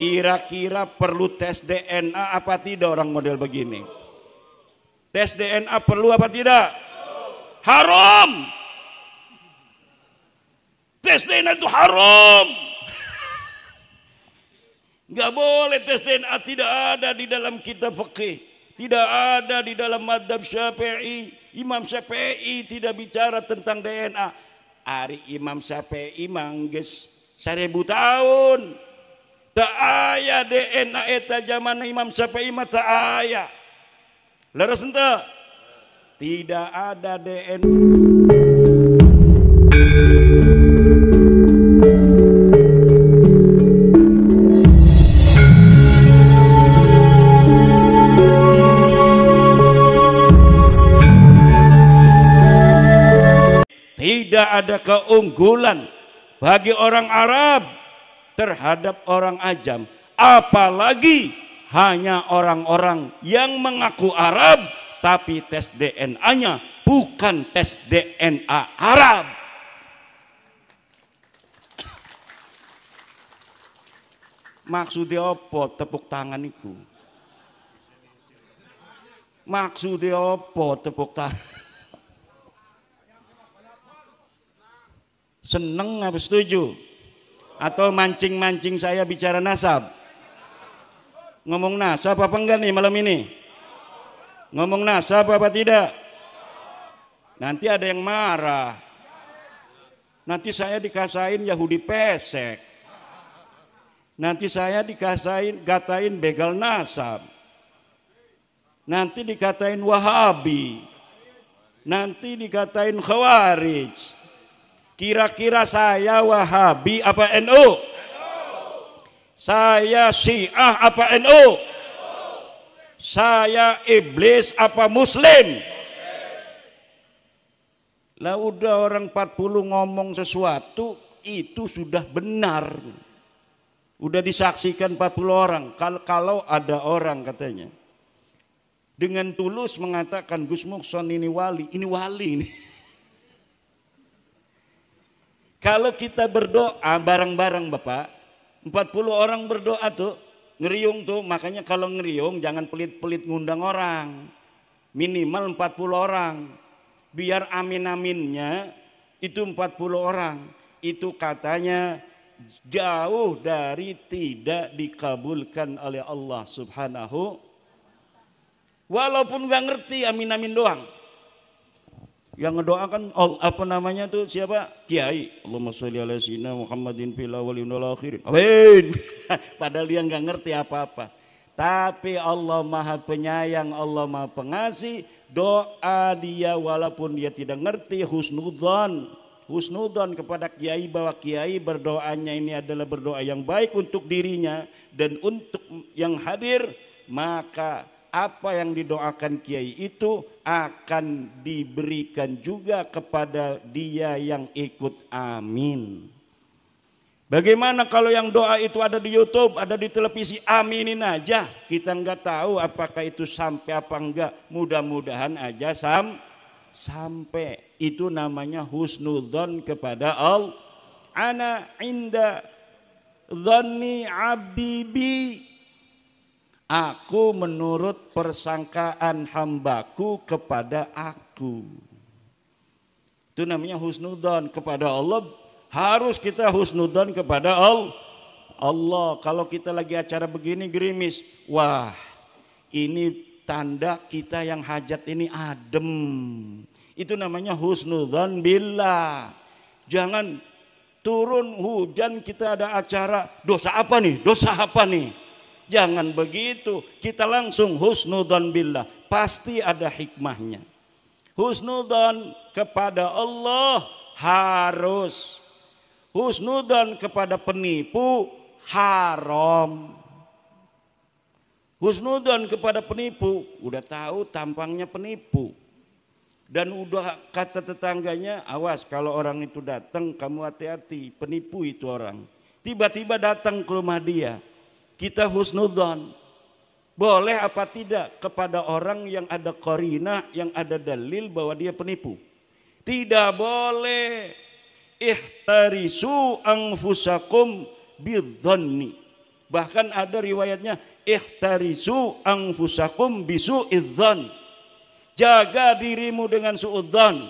Kira-kira perlu tes DNA apa tidak orang model begini? Tes DNA perlu apa tidak? Haram. Tes DNA itu haram. Nggak boleh tes DNA, tidak ada di dalam kitab fikih, tidak ada di dalam mazhab Syafi'i. Imam Syafi'i tidak bicara tentang DNA. Ari Imam Syafi'i mangges 1000 tahun. Tak aya DNA eta zaman Imam Syafi'i mah tak aya. Leres henteu? Tidak ada DNA. Tidak ada keunggulan bagi orang Arab terhadap orang ajam, apalagi hanya orang-orang yang mengaku Arab tapi tes DNA-nya bukan tes DNA Arab. Maksudnya apa tepuk tangan itu? Maksudnya apa tepuk tangan? Seneng apa setuju? Atau mancing-mancing saya bicara nasab? Ngomong nasab apa enggak nih malam ini? Ngomong nasab apa tidak? Nanti ada yang marah. Nanti saya dikasain Yahudi pesek. Nanti saya gatain begal nasab. Nanti dikatain Wahabi. Nanti dikatain Khawarij. Kira-kira saya Wahabi apa NU? Saya Syiah apa NU? Saya iblis apa Muslim? Lah udah orang 40 ngomong sesuatu itu sudah benar. Udah disaksikan 40 orang. Kalau ada orang katanya dengan tulus mengatakan Gus Muhson ini wali ini. Kalau kita berdoa bareng-bareng Bapak, 40 orang berdoa tuh, ngeriung tuh, makanya kalau ngeriung jangan pelit-pelit ngundang orang. Minimal 40 orang. Biar amin-aminnya itu 40 orang. Itu katanya jauh dari tidak dikabulkan oleh Allah Subhanahu. Walaupun gak ngerti amin-amin doang. Yang ngedoakan apa namanya tuh siapa? Kiai. Allahumma sholli ala sayyidina Muhammadin fil awwalin wal akhirin. Amin. Padahal dia nggak ngerti apa-apa. Tapi Allah Maha Penyayang, Allah Maha Pengasih. Doa dia walaupun dia tidak ngerti husnudzon kepada kiai bahwa kiai berdoanya ini adalah berdoa yang baik untuk dirinya dan untuk yang hadir, maka apa yang didoakan kiai itu akan diberikan juga kepada dia yang ikut. Amin. Bagaimana kalau yang doa itu ada di YouTube, ada di televisi, aminin aja. Kita nggak tahu apakah itu sampai apa enggak. Mudah-mudahan aja sampai. Itu namanya husnudzon kepada Allah. Ana inda dhanni abdi bi. Aku menurut persangkaan hambaku kepada aku. Itu namanya husnudzon kepada Allah. Harus kita husnudzon kepada Allah. Kalau kita lagi acara begini gerimis, wah ini tanda kita yang hajat ini adem. Itu namanya husnudzon billah. Jangan turun hujan kita ada acara, dosa apa nih? Jangan begitu, kita langsung husnudzon billah, pasti ada hikmahnya. Husnudzon kepada Allah harus, husnudzon kepada penipu haram. Husnudzon kepada penipu, udah tahu tampangnya penipu. Dan udah kata tetangganya, awas kalau orang itu datang kamu hati-hati, penipu itu orang. Tiba-tiba datang ke rumah dia. Kita husnudzon, boleh apa tidak kepada orang yang ada qarinah, yang ada dalil bahwa dia penipu? Tidak boleh. Ihtarisu anfusakum bidzanni. Bahkan ada riwayatnya, ihtarisu anfusakum bisu'idzan. Jaga dirimu dengan suudzan.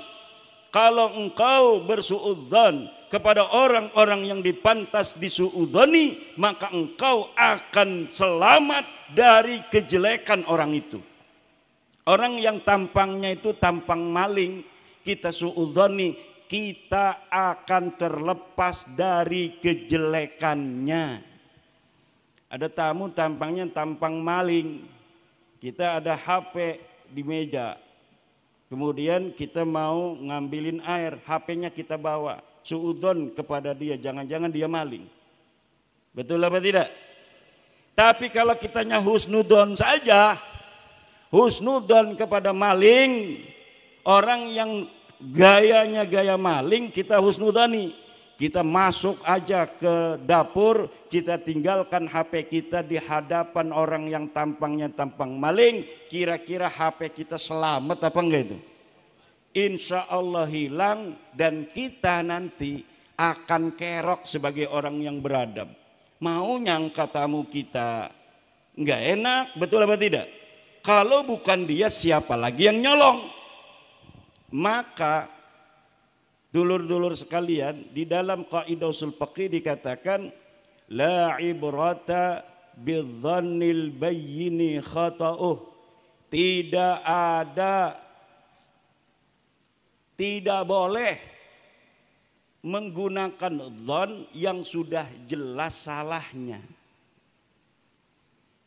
Kalau engkau bersuudzan kepada orang-orang yang dipantas disuudzani, maka engkau akan selamat dari kejelekan orang itu. Orang yang tampangnya itu tampang maling, kita suudzani, kita akan terlepas dari kejelekannya. Ada tamu tampangnya tampang maling, kita ada HP di meja, kemudian kita mau ngambilin air, HP-nya kita bawa, suudzon kepada dia, jangan-jangan dia maling. Betul apa tidak? Tapi kalau kitanya husnudon saja, husnudon kepada maling, orang yang gayanya gaya maling, kita husnudani. Kita masuk aja ke dapur, kita tinggalkan HP kita di hadapan orang yang tampangnya tampang maling, kira-kira HP kita selamat apa enggak itu? Insya Allah hilang, dan kita nanti akan kerok sebagai orang yang beradab. Mau nyangka tamu kita enggak enak, betul apa tidak? Kalau bukan dia, siapa lagi yang nyolong? Maka dulur-dulur sekalian, di dalam kaidah usul fiqih dikatakan la ibrata bidzannil bayyini khata'uh. Tidak boleh menggunakan dzan yang sudah jelas salahnya.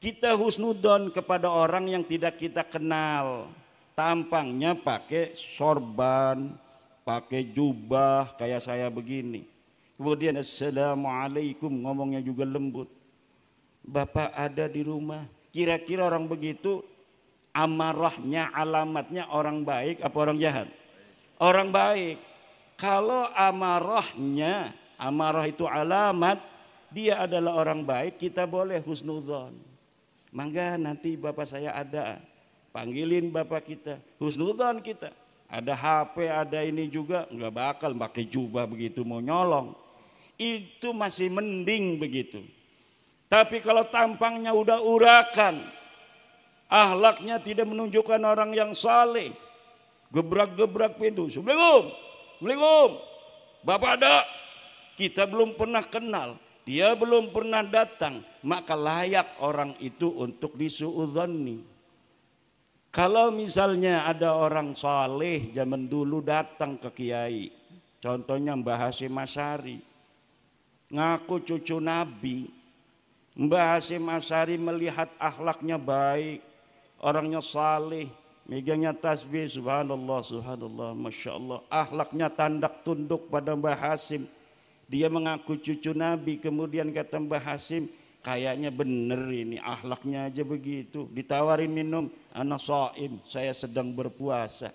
Kita husnudzon kepada orang yang tidak kita kenal, tampangnya pakai sorban, pakai jubah kayak saya begini. Kemudian assalamualaikum, ngomongnya juga lembut. Bapak ada di rumah. Kira-kira orang begitu amarahnya, alamatnya orang baik apa orang jahat? Orang baik. Kalau amarahnya, amarah itu alamat, dia adalah orang baik, kita boleh husnudzon. Mangga nanti bapak saya ada, panggilin bapak kita, husnudzon kita. Ada HP, ada ini juga, nggak bakal pakai jubah begitu mau nyolong. Itu masih mending begitu. Tapi kalau tampangnya udah urakan, akhlaknya tidak menunjukkan orang yang saleh, gebrak-gebrak pintu, assalamualaikum, assalamualaikum, bapak ada, kita belum pernah kenal, dia belum pernah datang, maka layak orang itu untuk disuudzoni. Kalau misalnya ada orang saleh zaman dulu datang ke kiai, contohnya Mbah Hasyim Asy'ari, ngaku cucu Nabi. Mbah Hasyim Asy'ari melihat akhlaknya baik, orangnya saleh, megangnya tasbih, subhanallah, subhanallah, masya Allah, akhlaknya tandak tunduk pada Mbah Hasyim. Dia mengaku cucu Nabi, kemudian kata Mbah Hasyim, kayaknya bener ini, akhlaknya aja begitu. Ditawarin minum, ana shaim, saya sedang berpuasa.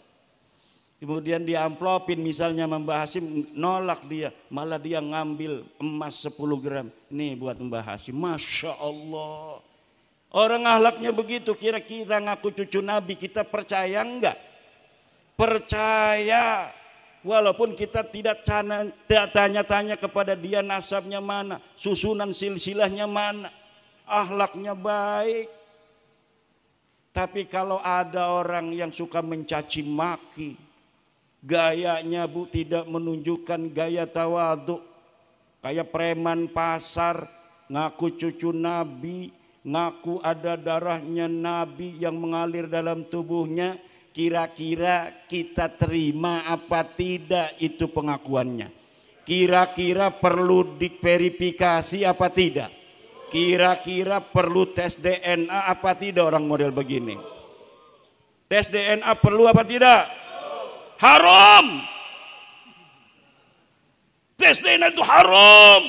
Kemudian diamplopin misalnya Mbah Hasyim, nolak dia, malah dia ngambil emas 10 gram. Nih buat Mbah Hasyim, masya Allah. Orang akhlaknya begitu, kira-kira ngaku cucu Nabi, kita percaya enggak? Percaya. Walaupun kita tidak tanya-tanya kepada dia nasabnya mana, susunan silsilahnya mana, akhlaknya baik. Tapi kalau ada orang yang suka mencaci maki, gayanya tidak menunjukkan gaya tawadhu, kayak preman pasar, ngaku cucu Nabi, ngaku ada darahnya Nabi yang mengalir dalam tubuhnya, kira-kira kita terima apa tidak itu pengakuannya? Kira-kira perlu diverifikasi apa tidak? Kira-kira perlu tes DNA apa tidak orang model begini? Tes DNA perlu apa tidak? Haram. Tes DNA itu haram.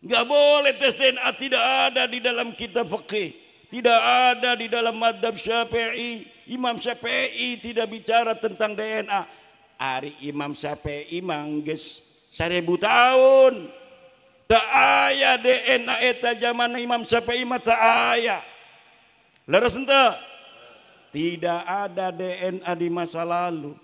Gak boleh tes DNA, tidak ada di dalam kitab fikih. Tidak ada di dalam madhab Syafi'i. Imam Syafi'i tidak bicara tentang DNA. Ari Imam Syafi'i mangges 1000 tahun. Tak aya DNA eta zaman Imam Syafi'i mah tak aya. Leres ente? Tidak ada DNA di masa lalu.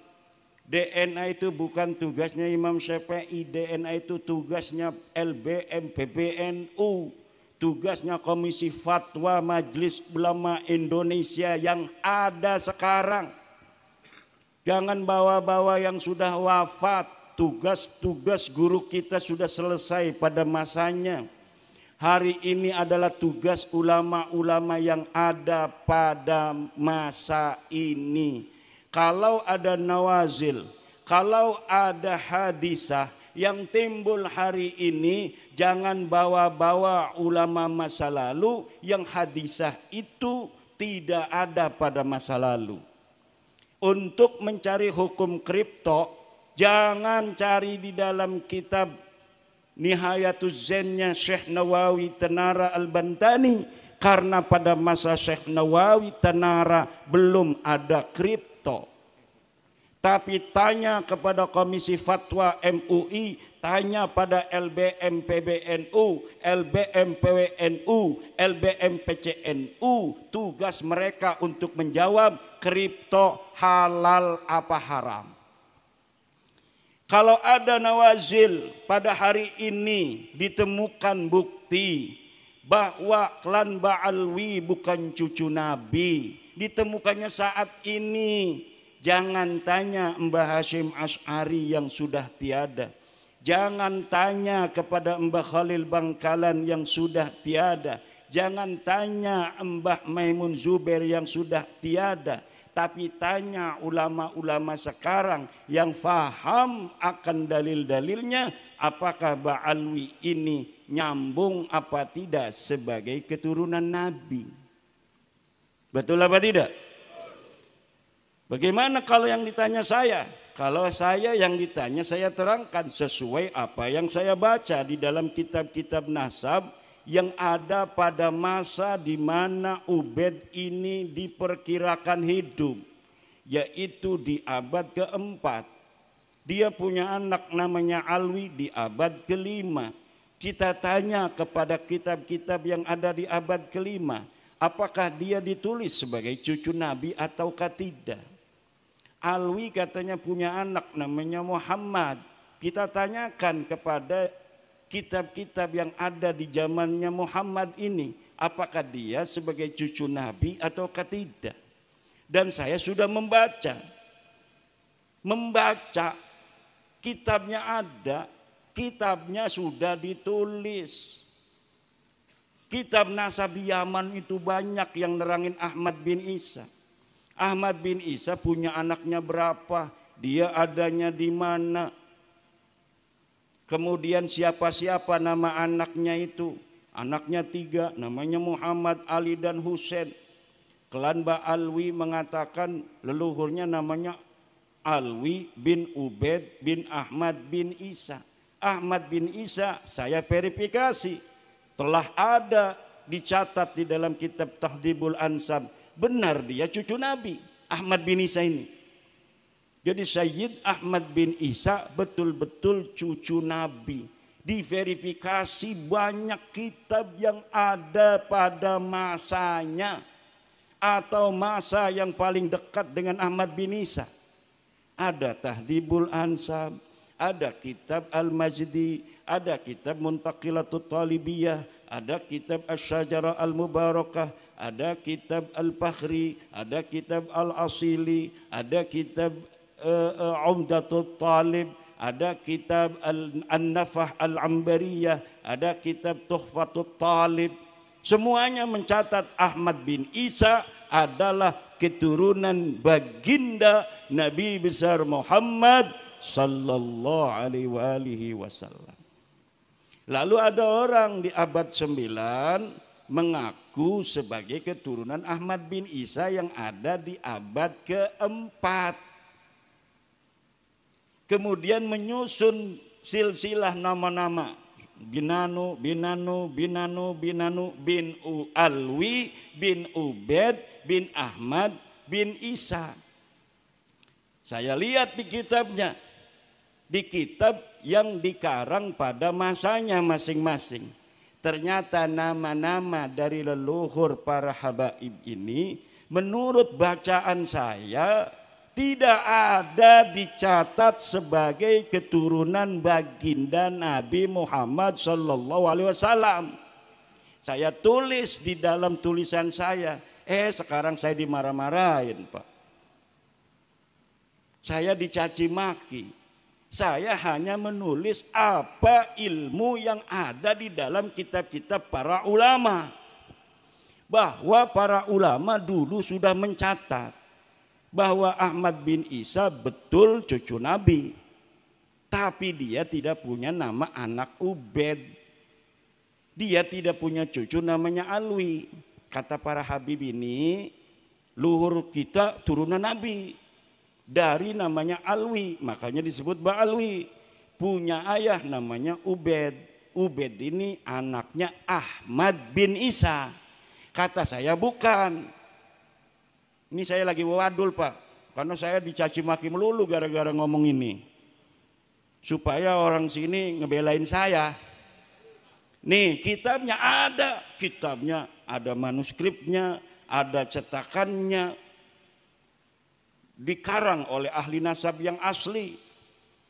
DNA itu bukan tugasnya Imam Syafi'i, DNA itu tugasnya LBM PBNU, tugasnya Komisi Fatwa Majelis Ulama Indonesia yang ada sekarang. Jangan bawa-bawa yang sudah wafat. Tugas-tugas guru kita sudah selesai pada masanya. Hari ini adalah tugas ulama-ulama yang ada pada masa ini. Kalau ada nawazil, kalau ada hadisah yang timbul hari ini, jangan bawa-bawa ulama masa lalu yang hadisah itu tidak ada pada masa lalu. Untuk mencari hukum kripto, jangan cari di dalam kitab Nihayatuz Zennya Syekh Nawawi Tanara Al-Bantani, karena pada masa Syekh Nawawi Tanara belum ada kripto. Tapi tanya kepada Komisi Fatwa MUI, tanya pada LBM PBNU, LBM PWNU, LBM PCNU, tugas mereka untuk menjawab kripto halal apa haram. Kalau ada nawazil pada hari ini ditemukan bukti bahwa klan Ba'alwi bukan cucu Nabi, ditemukannya saat ini, jangan tanya Mbah Hashim Asy'ari yang sudah tiada. Jangan tanya kepada Mbah Khalil Bangkalan yang sudah tiada. Jangan tanya Mbah Maimun Zubair yang sudah tiada. Tapi tanya ulama-ulama sekarang yang faham akan dalil-dalilnya, apakah Ba'alwi ini nyambung apa tidak sebagai keturunan Nabi. Betul apa tidak? Bagaimana kalau yang ditanya saya? Kalau saya yang ditanya, saya terangkan sesuai apa yang saya baca di dalam kitab-kitab nasab yang ada pada masa di mana Ubaid ini diperkirakan hidup, yaitu di abad keempat. Dia punya anak namanya Alwi di abad kelima. Kita tanya kepada kitab-kitab yang ada di abad kelima, apakah dia ditulis sebagai cucu Nabi ataukah tidak? Alwi katanya punya anak namanya Muhammad. Kita tanyakan kepada kitab-kitab yang ada di zamannya Muhammad ini, apakah dia sebagai cucu Nabi ataukah tidak? Dan saya sudah membaca kitabnya ada, kitabnya sudah ditulis. Kitab nasab Yaman itu banyak yang nerangin Ahmad bin Isa. Ahmad bin Isa punya anaknya berapa, dia adanya di mana, kemudian siapa-siapa nama anaknya itu. Anaknya 3, namanya Muhammad, Ali dan Husain. Klan Ba'alwi mengatakan leluhurnya namanya Alwi bin Ubaid bin Ahmad bin Isa. Ahmad bin Isa saya verifikasi, telah ada dicatat di dalam kitab Tahdhibul Ansab. Benar dia cucu Nabi, Ahmad bin Isa ini. Jadi Sayyid Ahmad bin Isa betul-betul cucu Nabi. Diverifikasi banyak kitab yang ada pada masanya atau masa yang paling dekat dengan Ahmad bin Isa. Ada Tahdhibul Ansab, ada kitab Al-Majdi, ada kitab Muntaqilatut Talibiyah, ada kitab Asy-Syajarah Al-Mubarakah, ada kitab Al-Fakhri, ada kitab Al-Asili, ada kitab Umdatut Talib, ada kitab An-Nafah Al-Ambariyah, ada kitab Tuhfatut Talib. Semuanya mencatat Ahmad bin Isa adalah keturunan baginda Nabi besar Muhammad sallallahu alaihi wasallam. Lalu ada orang di abad 9 mengaku sebagai keturunan Ahmad bin Isa yang ada di abad keempat. Kemudian menyusun silsilah nama-nama. Binanu, Binanu, Binanu, Binanu, bin Alwi, bin Ubaid, bin Ahmad, bin Isa. Saya lihat di kitabnya, di kitab yang dikarang pada masanya masing-masing. Ternyata nama-nama dari leluhur para habaib ini menurut bacaan saya tidak ada dicatat sebagai keturunan baginda Nabi Muhammad sallallahu alaihi wasallam. Saya tulis di dalam tulisan saya, sekarang saya dimarah-marahin, Pak. Saya dicaci maki. Saya hanya menulis apa ilmu yang ada di dalam kitab-kitab para ulama. Bahwa para ulama dulu sudah mencatat bahwa Ahmad bin Isa betul cucu Nabi. Tapi dia tidak punya nama anak Ubed. Dia tidak punya cucu namanya Alwi. Kata para Habib ini, luhur kita turunan Nabi. Dari namanya Alwi, makanya disebut Ba'alwi. Punya ayah namanya Ubed. Ubed ini anaknya Ahmad bin Isa. Kata saya bukan. Ini saya lagi wadul, Pak. Karena saya dicaci maki melulu gara-gara ngomong ini. Supaya orang sini ngebelain saya. Nih kitabnya ada manuskripnya, ada cetakannya. Dikarang oleh ahli nasab yang asli.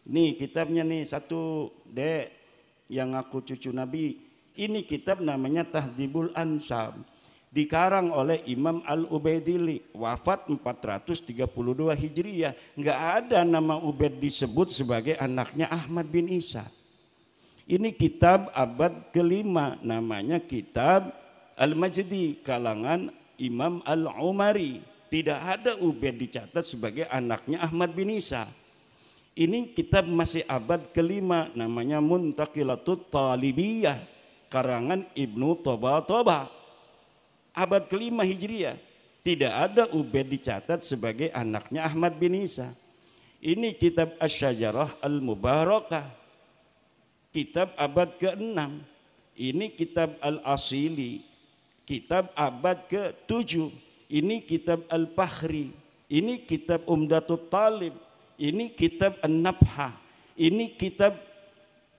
Nih kitabnya nih satu, Dek, yang aku cucu Nabi. Ini kitab namanya Tahdhibul Ansab. Dikarang oleh Imam Al-Ubaidili, wafat 432 Hijriyah. Enggak ada nama Ubaid disebut sebagai anaknya Ahmad bin Isa. Ini kitab abad kelima, namanya kitab Al-Majdi, kalangan Imam Al-Umari. Tidak ada Ubaid dicatat sebagai anaknya Ahmad bin Isa. Ini kitab masih abad kelima, namanya Muntaqilatut Talibiyah, karangan Ibnu Toba. Abad kelima Hijriyah. Tidak ada Ubaid dicatat sebagai anaknya Ahmad bin Isa. Ini kitab Asy-Syajarah Al-Mubarakah, kitab abad ke-6. Ini kitab Al-Asili, kitab abad ke-7. Ini kitab Al-Fakhri. Ini kitab Umdatut Talib. Ini kitab An-Nabhah. Ini kitab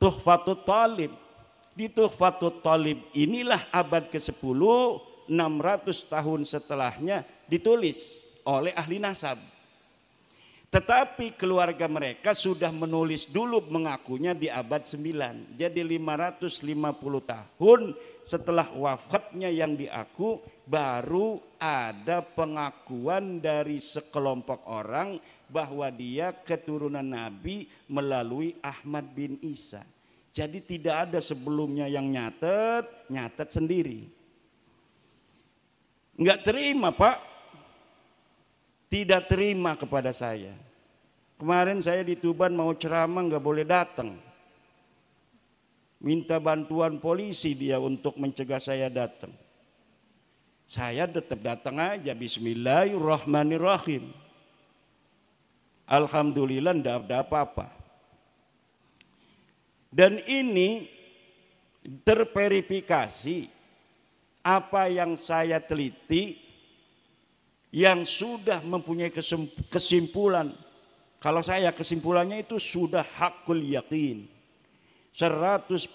Tuhfatut Talib. Di Tuhfatut Talib inilah abad ke-10, 600 tahun setelahnya ditulis oleh ahli nasab. Tetapi keluarga mereka sudah menulis dulu mengakunya di abad 9. Jadi 550 tahun setelah wafatnya yang diaku, baru ada pengakuan dari sekelompok orang bahwa dia keturunan Nabi melalui Ahmad bin Isa. Jadi tidak ada sebelumnya yang nyatet sendiri. Enggak terima, Pak. Tidak terima kepada saya. Kemarin saya di Tuban mau ceramah enggak boleh datang. Minta bantuan polisi dia untuk mencegah saya datang. Saya tetap datang aja, bismillahirrahmanirrahim. Alhamdulillah enggak ada apa-apa. Dan ini terverifikasi apa yang saya teliti, yang sudah mempunyai kesimpulan. Kalau saya kesimpulannya itu sudah hakul yakin 100%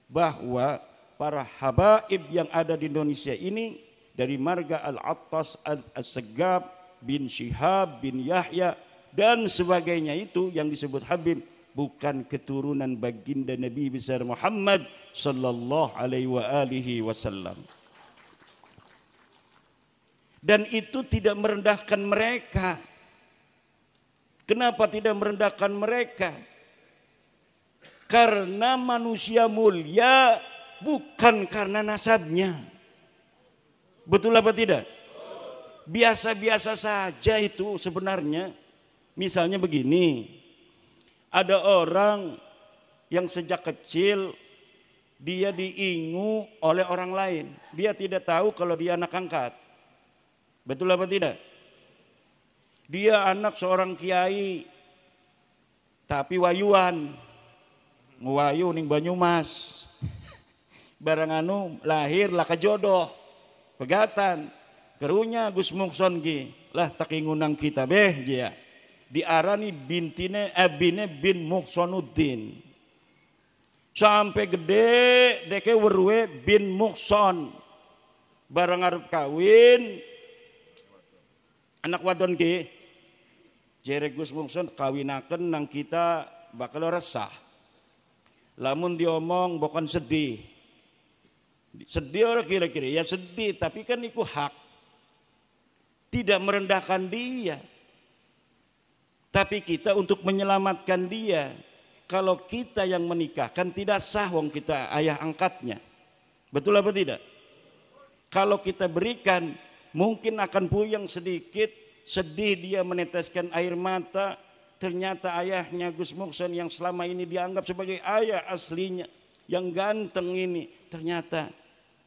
bahwa para habaib yang ada di Indonesia ini, dari marga Al-Attas, As-Segab, bin Syihab, bin Yahya dan sebagainya, itu yang disebut Habib, bukan keturunan baginda Nabi besar Muhammad sallallahu alaihi wasallam. Dan itu tidak merendahkan mereka. Kenapa tidak merendahkan mereka? Karena manusia mulia bukan karena nasabnya. Betul apa tidak? Biasa-biasa saja itu sebenarnya. Misalnya begini, ada orang yang sejak kecil dia diingu oleh orang lain. Dia tidak tahu kalau dia anak angkat. Betul apa tidak? Dia anak seorang kiai, tapi wayuan. Wayu ning Banyumas. Barang anu lahir lah kejodoh. Pegatan. Kerunya Gus Mukson ki. Lah takingunang kita beh dia. Diarani bintine abine bin Muhsonuddin. Sampai gede deke werwe bin Muhson. Barang arep kawin anak wadon ki jere Gus Mungsun kawinaken nang kita bakal resah. Lamun diomong bukan sedih. Sedih orang kira-kira ya sedih, tapi kan itu hak. Tidak merendahkan dia. Tapi kita untuk menyelamatkan dia. Kalau kita yang menikahkan tidak sah wong kita ayah angkatnya. Betul apa tidak? Kalau kita berikan mungkin akan puyeng sedikit, sedih dia meneteskan air mata. Ternyata ayahnya Gus Mungsun yang selama ini dianggap sebagai ayah aslinya, yang ganteng ini, ternyata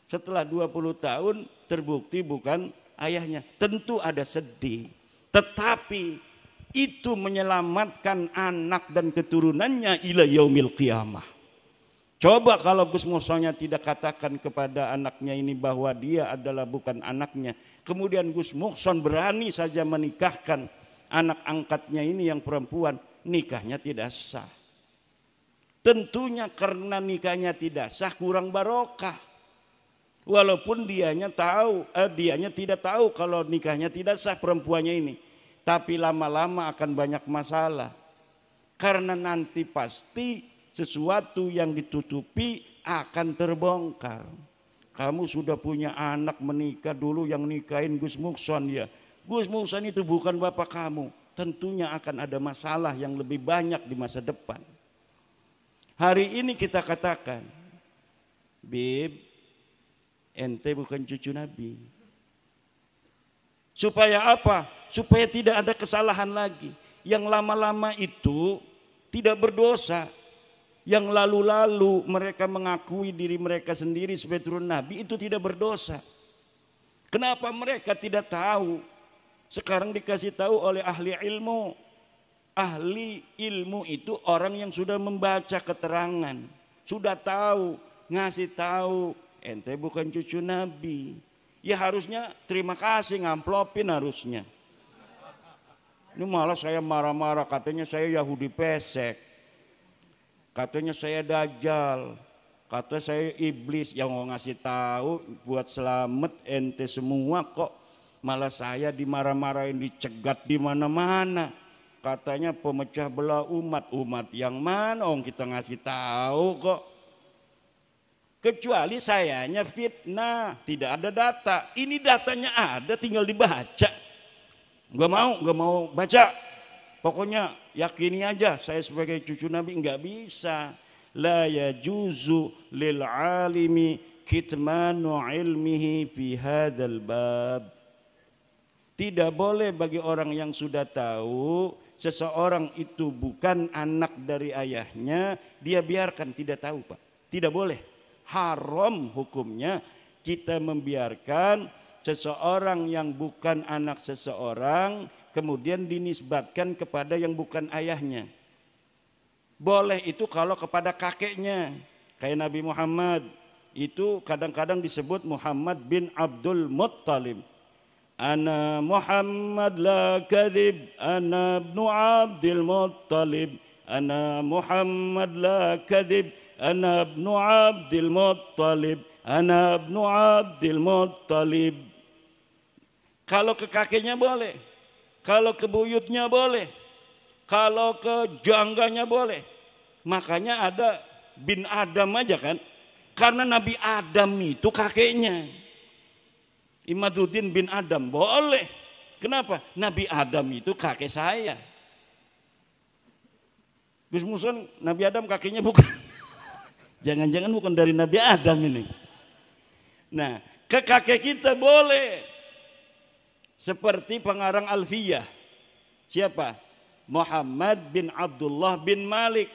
setelah 20 tahun terbukti bukan ayahnya. Tentu ada sedih, tetapi itu menyelamatkan anak dan keturunannya ila yaumil qiyamah. Coba kalau Gus Mungsunnya tidak katakan kepada anaknya ini bahwa dia adalah bukan anaknya, kemudian Gus Mungsun berani saja menikahkan anak angkatnya ini yang perempuan, nikahnya tidak sah. Tentunya karena nikahnya tidak sah kurang barokah. Walaupun dianya tidak tahu kalau nikahnya tidak sah perempuannya ini. Tapi lama-lama akan banyak masalah. Karena nanti pasti sesuatu yang ditutupi akan terbongkar. Kamu sudah punya anak menikah, dulu yang nikahin Gus Mungsun ya. Gus Mungsun itu bukan bapak kamu. Tentunya akan ada masalah yang lebih banyak di masa depan. Hari ini kita katakan, Bib, ente bukan cucu Nabi. Supaya apa? Supaya tidak ada kesalahan lagi. Yang lama-lama itu tidak berdosa. Yang lalu-lalu mereka mengakui diri mereka sendiri sebagai turun Nabi itu tidak berdosa. Kenapa mereka tidak tahu? Sekarang dikasih tahu oleh ahli ilmu. Ahli ilmu itu orang yang sudah membaca keterangan. Sudah tahu, ngasih tahu. Ente bukan cucu Nabi. Ya harusnya terima kasih, ngamplopin harusnya. Ini malah saya marah-marah, katanya saya Yahudi pesek. Katanya saya Dajjal. Kata saya iblis. Yang mau ngasih tahu buat selamat ente semua kok. Malah saya dimarah-marahin, dicegat di mana-mana. Katanya pemecah belah umat. Umat yang mana? Kita ngasih tahu kok. Kecuali sayanya fitnah, tidak ada data. Ini datanya ada, tinggal dibaca. Gak mau baca. Pokoknya yakini aja saya sebagai cucu Nabi. Nggak bisa. La yajuzu lil alimi kitmanu ilmihi fi hadzal bab. Tidak boleh bagi orang yang sudah tahu seseorang itu bukan anak dari ayahnya, dia biarkan tidak tahu, Pak. Tidak boleh. Haram hukumnya kita membiarkan seseorang yang bukan anak seseorang kemudian dinisbatkan kepada yang bukan ayahnya. Boleh itu kalau kepada kakeknya. Kayak Nabi Muhammad itu kadang-kadang disebut Muhammad bin Abdul Muttalib. Ana Muhammad la kadhib, ana ibnu Abdul Muttalib. Ana Muhammad la kadhib, ana ibnu Abdul Muttalib. Ana ibnu Abdul Muttalib. Kalau ke kakeknya boleh, kalau ke buyutnya boleh, kalau ke jangganya boleh. Makanya ada bin Adam aja kan, karena Nabi Adam itu kakeknya. Imaduddin bin Adam boleh. Kenapa? Nabi Adam itu kakek saya. Gus Mungsun Nabi Adam kakeknya bukan. Jangan-jangan bukan dari Nabi Adam ini. Nah, ke kakek kita boleh. Seperti pengarang Alfiyah. Siapa? Muhammad bin Abdullah bin Malik.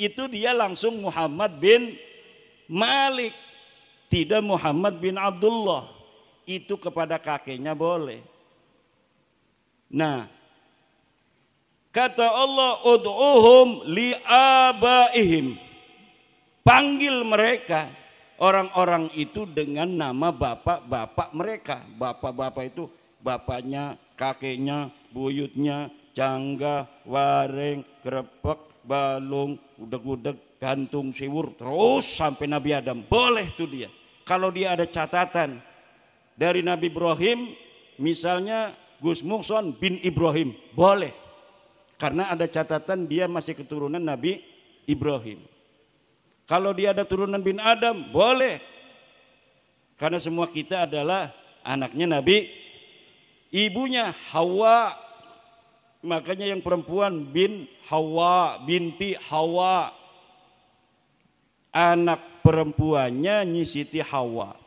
Itu dia langsung Muhammad bin Malik. Tidak Muhammad bin Abdullah. Itu kepada kakeknya boleh. Nah, kata Allah, ud'uhum li'abaihim. Panggil mereka, orang-orang itu dengan nama bapak-bapak mereka. Bapak-bapak itu bapaknya, kakeknya, buyutnya, cangga, wareng, krepek, balung, udeg-udeg, gantung, siwur, terus sampai Nabi Adam. Boleh tuh dia. Kalau dia ada catatan dari Nabi Ibrahim, misalnya Gus Muhson bin Ibrahim, boleh. Karena ada catatan dia masih keturunan Nabi Ibrahim. Kalau dia ada turunan bin Adam, boleh. Karena semua kita adalah anaknya Nabi, ibunya Hawa. Makanya yang perempuan bin Hawa, binti Hawa. Anak perempuannya Nyi Siti Hawa.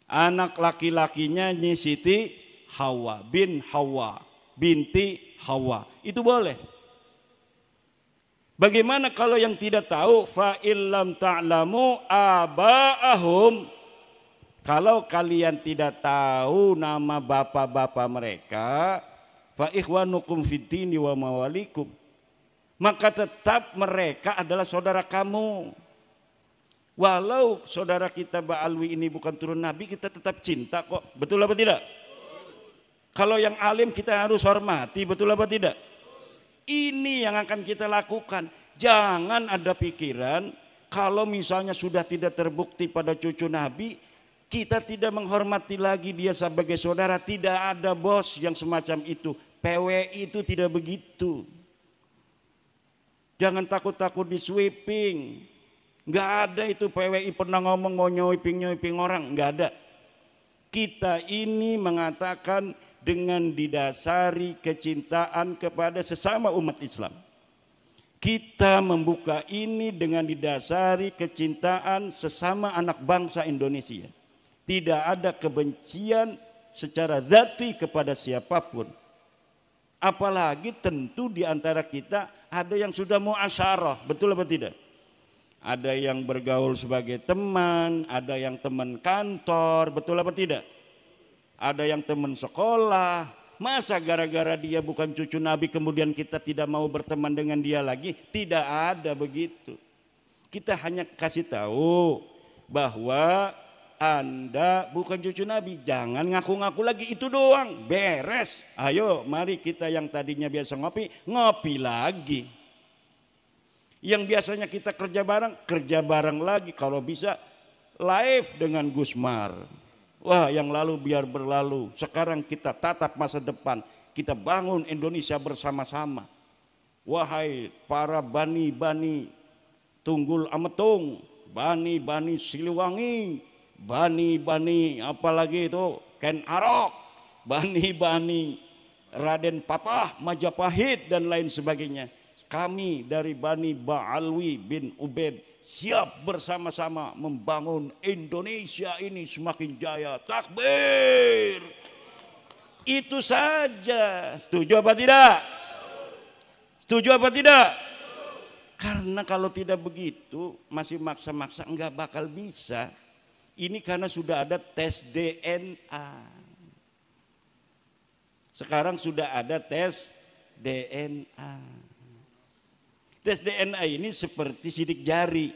Anak laki-lakinya Nyi Siti Hawa, bin Hawa, binti Hawa. Itu boleh. Bagaimana kalau yang tidak tahu? Fa illam ta'lamu aba'ahum. Kalau kalian tidak tahu nama bapak-bapak mereka, fa ikhwanukum fiddini wa mawalikum, maka tetap mereka adalah saudara kamu. Walau saudara kita Ba'alwi ini bukan turun Nabi, kita tetap cinta kok. Betul apa tidak? Kalau yang alim kita harus hormati, betul apa tidak? Ini yang akan kita lakukan. Jangan ada pikiran kalau misalnya sudah tidak terbukti pada cucu Nabi, kita tidak menghormati lagi dia sebagai saudara. Tidak ada bos yang semacam itu. PWI itu tidak begitu. Jangan takut-takut di sweeping. Nggak ada itu PWI pernah ngomong mau nyweeping orang. Nggak ada. Kita ini mengatakan dengan didasari kecintaan kepada sesama umat Islam. Kita membuka ini dengan didasari kecintaan sesama anak bangsa Indonesia. Tidak ada kebencian secara dzati kepada siapapun. Apalagi tentu di antara kita ada yang sudah muasyarah, betul apa tidak? Ada yang bergaul sebagai teman, ada yang teman kantor, betul apa tidak? Ada yang teman sekolah. Masa gara-gara dia bukan cucu Nabi kemudian kita tidak mau berteman dengan dia lagi? Tidak ada begitu. Kita hanya kasih tahu bahwa Anda bukan cucu Nabi, jangan ngaku-ngaku lagi, itu doang, beres. Ayo mari kita yang tadinya biasa ngopi, ngopi lagi. Yang biasanya kita kerja bareng lagi, kalau bisa live dengan Gusmar. Wah, yang lalu biar berlalu, sekarang kita tatap masa depan, kita bangun Indonesia bersama-sama. Wahai para bani-bani Tunggul Ametung, bani-bani Siliwangi, bani-bani apalagi itu Ken Arok, bani-bani Raden Patah, Majapahit dan lain sebagainya. Kami dari Bani Ba'alwi bin Ubed siap bersama-sama membangun Indonesia ini semakin jaya. Takbir. Itu saja. Setuju apa tidak? Setuju apa tidak? Karena kalau tidak begitu masih maksa-maksa enggak bakal bisa. Ini karena sudah ada tes DNA. Sekarang sudah ada tes DNA. Tes DNA ini seperti sidik jari.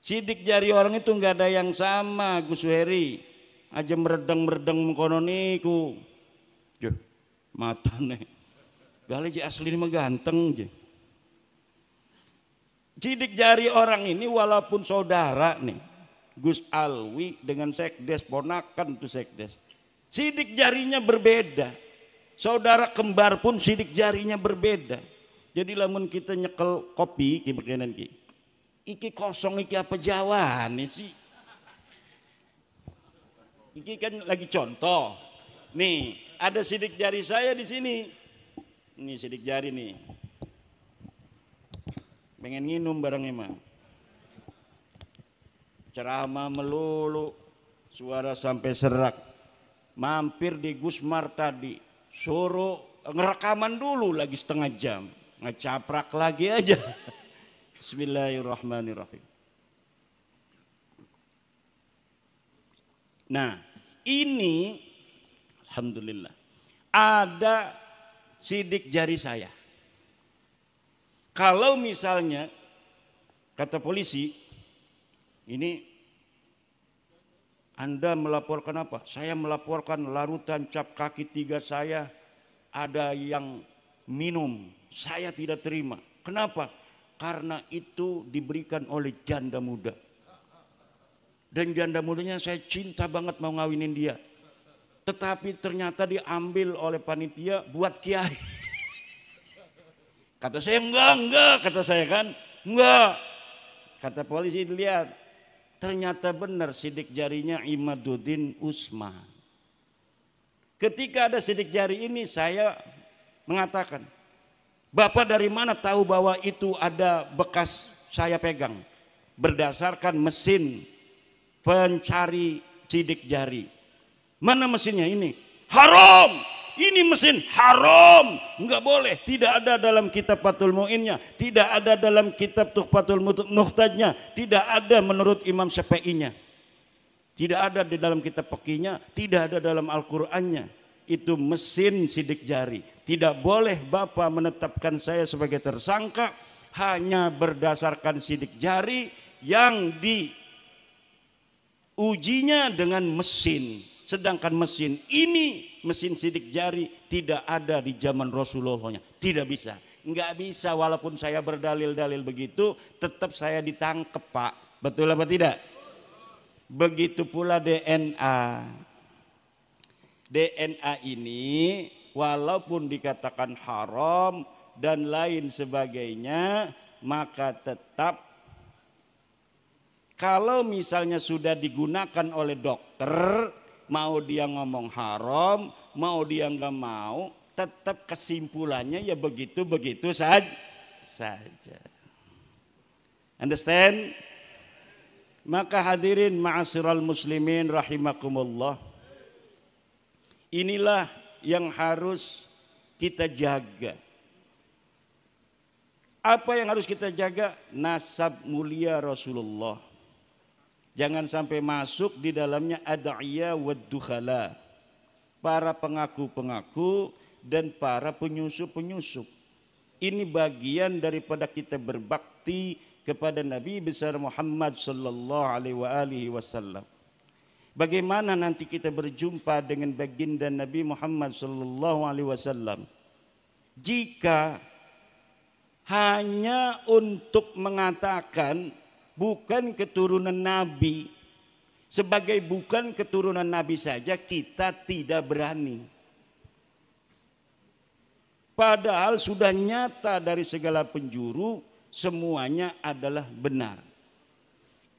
Sidik jari orang itu enggak ada yang sama, Gus Heri. Aja meredeng-meredeng mengkono niku. Juh, matane. Gali asli mah ganteng je. Sidik jari orang ini walaupun saudara nih, Gus Alwi dengan Sekdes, ponakan tuh Sekdes. Sidik jarinya berbeda. Saudara kembar pun sidik jarinya berbeda. Jadi lamun kita nyekel kopi ki beginian ki. Iki kosong iki apa jawane sih? Iki kan lagi contoh. Nih, ada sidik jari saya di sini. Nih sidik jari nih. Pengen nginum barangnya mah. Ceramah melulu, suara sampai serak. Mampir di Gusmar tadi, suruh ngerekaman dulu lagi setengah jam. Ngecaprak lagi aja. Bismillahirrahmanirrahim. Nah, ini alhamdulillah ada sidik jari saya. Kalau misalnya kata polisi, ini Anda melaporkan apa? Saya melaporkan larutan cap kaki 3 saya ada yang minum. Saya tidak terima. Kenapa? Karena itu diberikan oleh janda muda. Dan janda mudanya saya cinta banget mau ngawinin dia. tetapi ternyata diambil oleh panitia buat kiai. Kata saya enggak, kata saya kan, enggak. Kata polisi dilihat, ternyata benar sidik jarinya Imaduddin Usman. Ketika ada sidik jari ini saya mengatakan, Bapak dari mana tahu bahwa itu ada bekas saya pegang? Berdasarkan mesin pencari sidik jari. Mana mesinnya ini? Haram! Ini mesin haram, enggak boleh. Tidak ada dalam kitab Fathul Mu'innya, tidak ada dalam kitab Tuhfatul Muhtajnya, tidak ada menurut Imam Syafi'inya, tidak ada di dalam kitab Fiqihnya, tidak ada dalam Al-Qur'annya. Itu mesin sidik jari. Tidak boleh Bapak menetapkan saya sebagai tersangka hanya berdasarkan sidik jari yang diujinya dengan mesin. Sedangkan mesin ini, mesin sidik jari tidak ada di zaman Rasulullah-nya. Tidak bisa. Enggak bisa walaupun saya berdalil-dalil begitu, tetap saya ditangkap Pak. Betul apa tidak? Begitu pula DNA. DNA ini walaupun dikatakan haram dan lain sebagainya, maka tetap kalau misalnya sudah digunakan oleh dokter, mau dia ngomong haram, mau dia nggak mau, tetap kesimpulannya ya begitu saja. Understand? Maka hadirin ma'asyiral muslimin rahimakumullah, inilah yang harus kita jaga. Apa yang harus kita jaga? Nasab mulia Rasulullah. Jangan sampai masuk di dalamnya ad'iyah wad dukhala, para pengaku-pengaku dan para penyusup-penyusup. Ini bagian daripada kita berbakti kepada Nabi besar Muhammad sallallahu alaihi wasallam. Bagaimana nanti kita berjumpa dengan baginda Nabi Muhammad sallallahu alaihi wasallam jika hanya untuk mengatakan bukan keturunan Nabi, sebagai bukan keturunan Nabi saja kita tidak berani. Padahal sudah nyata dari segala penjuru semuanya adalah benar.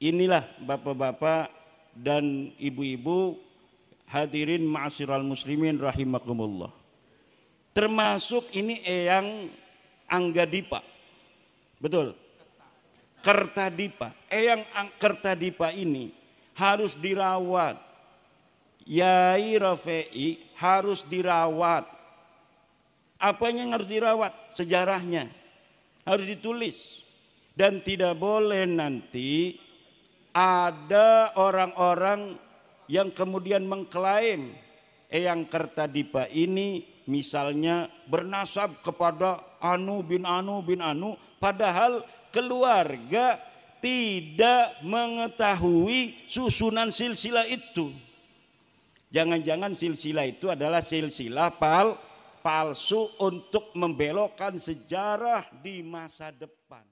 Inilah bapak-bapak dan ibu-ibu hadirin ma'asyiral muslimin rahimakumullah. Termasuk ini Eyang Anggadipa. Betul. Kertadipa. Eyang Kertadipa ini harus dirawat. Yai Rafi'i harus dirawat. Apanya yang harus dirawat? Sejarahnya harus ditulis. Dan tidak boleh nanti ada orang-orang yang kemudian mengklaim Eyang Kertadipa ini misalnya bernasab kepada Anu bin Anu bin Anu, padahal keluarga tidak mengetahui susunan silsilah itu. Jangan-jangan silsilah itu adalah silsilah palsu untuk membelokkan sejarah di masa depan.